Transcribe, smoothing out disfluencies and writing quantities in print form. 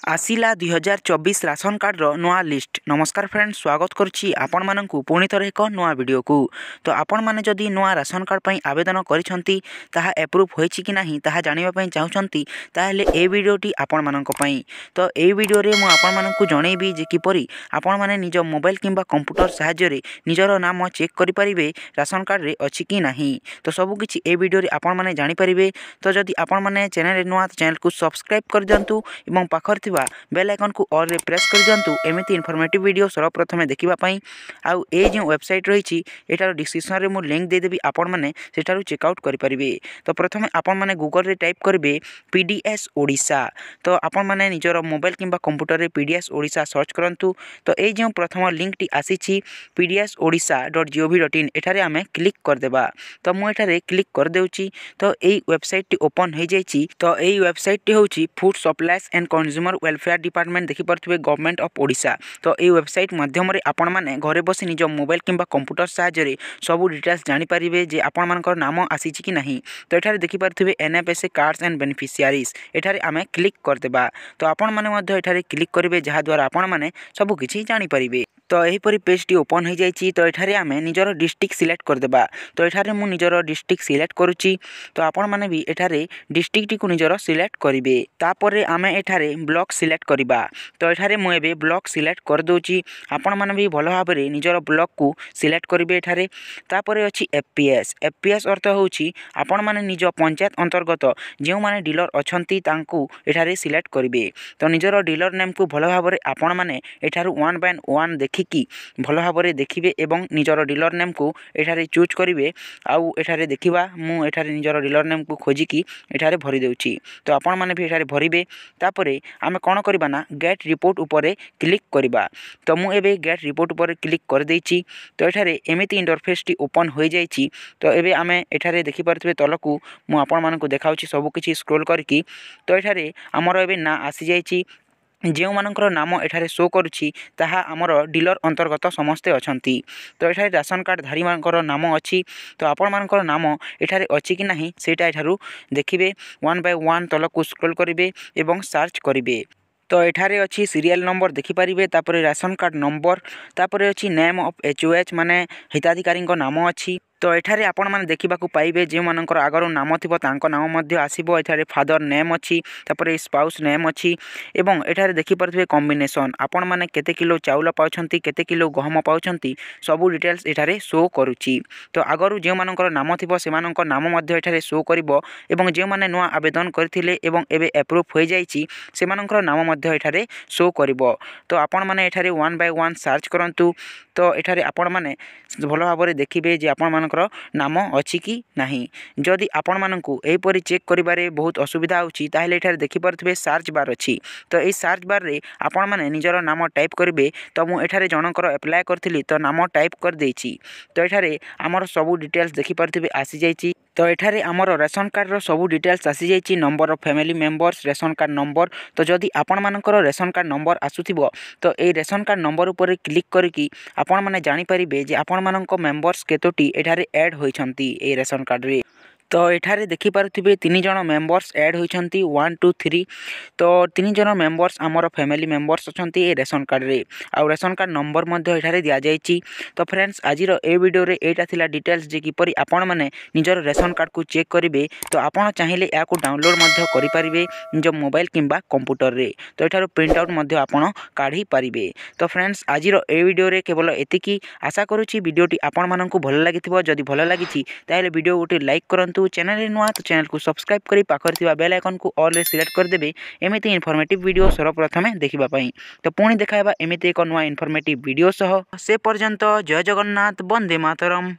आसिला 2024 ration card नुआ list. नमस्कार friend, स्वागत करुच्ची आपण माननकु पुणी थरे एक नुआ वीडियो को। तो आपण माने जदि नुआ राशन कार्ड पई आवेदन करिसंती ताहा एप्रूव होईची कि नाही ताहा जानिबा पई चाहुचंती ताहेले ए वीडियोटी आपण माननक पई। तो ए वीडियो रे मु आपण माननकु जणेबी जे किपरि आपण माने निज मोबाइल किंबा कंप्यूटर सहाय्य रे निजर नाम चेक करि परिबे राशन कार्ड रे अछि कि नाही। तो सब किछि ए वीडियो रे आपण माने जानि परिबे। तो जदि आपण माने चैनल रे नुआ चैनल को सब्सक्राइब कर दियंतु एवं पाखर बेल आइकन को ऑल रे प्रेस कर दियंतु एमिति इनफॉर्मेटिव वीडियो सर्वप्रथमे देखिबा पई। आउ ए जे वेबसाइट रहिछि एटार डिस्क्रिप्शन रे मु लिंक दे देबी, आपण माने सेटारु चेक आउट करि परिबे। तो प्रथमे आपण माने गूगल रे टाइप करबे पीडीएस ओडिशा। तो आपण माने निजर मोबाइल किंबा कंप्यूटर रे पीडीएस ओडिशा सर्च करंतु। तो ए जे प्रथम लिंक टी आसीछि pdsodisha.gov.in एठारे आमे क्लिक कर देबा। तो मु एठारे क्लिक कर देउची। तो एई वेबसाइट टी ओपन हो जाइछि। तो एई वेबसाइट टी होछि food supplies and consumer welfare department देखि परथिबे गवर्नमेंट ऑफ ओडिशा। तो एई वेबसाइट माध्यम रे आपण माने घरे बसी निज मोबाइल किंबा कंप्यूटर सहाय्य रे सब डिटेल्स जानि परिबे जे आपण मानकर नाम आसीछि कि नाही। तो एठारे देखि परथिबे एनएफएसए कार्ड्स एंड बेनिफिशियरीज एठारे आमे क्लिक कर देबा। तो आपण माने मध्ये एठारे क्लिक करिवे जहा द्वारा आपण माने सब किछि जानि परिबे। तो एही परि पेज टी ओपन हो जाइछि। तो एठारे आमे निजर डिस्ट्रिक्ट सिलेक्ट कर देबा। तो एठारे मु निजर डिस्ट्रिक्ट सिलेक्ट करूछि। तो आपण माने भी एठारे डिस्ट्रिक्ट टी को निजर सिलेक्ट करिवे। तापरे आमे एठारे ब्लॉक सिलेक्ट करिबा। तो एठारे मु एबे ब्लॉक सिलेक्ट कर दोछि। आपण माने भी भलो भाबरे निजर ब्लॉक को सिलेक्ट करिवे एठारे। तापरे अछि एफपीएस अर्थ होछि आपण माने निज पंचायत अंतर्गत जेउ माने डीलर अछंती तांकू एठारे सिलेक्ट करिवे। तो निजर डीलर नेम को भलो भाबरे आपण माने एठारु 1 बाय 1 देखिकी भलो भाबरे देखिबे एवं निजर डीलर नेम को एठारे चूज करिवे। आउ एठारे देखिबा मु एठारे निजर डीलर नेम को खोजिकी एठारे भरि देउछि। तो आपण माने भी एठारे भरिबे। तापरे आमे कोन करबा ना गेट रिपोर्ट ऊपर क्लिक करबा। तो मु एबे गेट रिपोर्ट ऊपर क्लिक कर देछि। तो एठारे एमिति इंटरफेस टी ओपन हो जाइछि। तो एबे आमे एठारे देखि परथिबे तलकू मु आपण मानकु देखाउछि सब किछि स्क्रॉल करकी। तो एठारे हमर एबे ना आसी जाइछि। जेउ मानकर नाम एठारे शो करुछि ताहा हमर डीलर अंतर्गत समस्ते अछंती। तो एठारे राशन कार्ड धारी मानकर नाम अछि। तो आपण मानकर नाम एठारे अछि कि नाही सेटा एठारु देखिबे। 1 बाय 1 तलकू स्क्रॉल करिवे एवं सर्च करिवे। तो एठारे अछि सीरियल नंबर देखि परिबे। तापरे राशन कार्ड नंबर, तापरे अछि नेम ऑफ एचओएच माने हिताधिकारी नाम अछि। तो एठारे आपण माने देखिबाकू पाइबे जे मानकर आगरो नाम थिबो तांको नाम मध्ये आसीबो। एठारे फादर नेम अछि, तापरे स्पाउस नेम अछि एवं एठारे देखि परथिबे कॉम्बिनेशन आपण माने केते किलो चाउल पाउछंती, केते किलो गहम पाउछंती सब डिटेल्स एठारे शो करूची। तो आगरो जे मानकर नाम थिबो से मानकर नाम मध्ये एठारे शो करिवो एवं जे माने नुआ आवेदन करथिले एवं एबे अप्रूव होई जाईची से मानकर नाम मध्ये एठारे शो करिवो। तो आपण माने एठारे 1 बाय 1 सर्च करंतु। तो एठारे आपण माने भलो भाबरे देखिबे जे आपण मानकर नाम अछि कि नाही। जदि आपण मानकु एही परि चेक करिबारे बहुत असुविधा होछि ताहेले एठारे देखि परथिबे सर्च बार अछि। तो एही सर्च बार रे आपण माने निजर नाम टाइप करिवे। तो मु एठारे जनकर अप्लाई करथिली तो नाम टाइप कर देछि। तो एठारे हमर सब डिटेल्स देखि परथिबे आसी जाइछि। तो एठारे हमर राशन कार्ड रो सब डिटेल्स आसी जाइछि। Number of family members, ration card number. तो जदि आपण मानकर रेशन कार्ड नंबर आसुथिबो तो ए रेशन कार्ड नंबर ऊपर क्लिक करके आपण माने जानि परिबे जे आपण मानक मेंबर्स केतोटी एठारे ऐड होइछंती ए रेशन कार्ड रे। तो एठारे देखि पारुथिबे 3 जण मेंबर्स ऐड होइछंती 1 2 3। तो 3 जण मेंबर्स हमर फैमिली मेंबर्स अछंती ए रेशन कार्ड रे। आ रेशन कार्ड नंबर मध्ये एठारे दिया जाइछि। तो फ्रेंड्स आजिर ए वीडियो रे एटा थिला डिटेल्स जे किपरि आपण माने निजर रेशन कार्ड को चेक करिवे। तो आपण चाहिले या को डाउनलोड मध्ये करि परिबे निज मोबाइल किंबा कंप्यूटर रे। तो एठारो प्रिंट आउट मध्ये आपण काढी परिबे। तो फ्रेंड्स आजिर ए वीडियो रे केवल एतिकी। आशा करूछि वीडियोटी आपण माननकु भलो लागिथिबो। जदि भलो लागिछि ताहेले वीडियो गोटे लाइक करंतु। चैनल रे नुआ तो चैनल को सब्सक्राइब करी पाखर थिबा बेल आइकन को ऑल रे सिलेक्ट कर देबे एमिति इनफॉर्मेटिव वीडियो सर्वप्रथमे देखिबा पई। तो पुणी देखाइबा एमिति एक नुआ इनफॉर्मेटिव वीडियो सह। से पर्यंत जय जगन्नाथ, वंदे मातरम।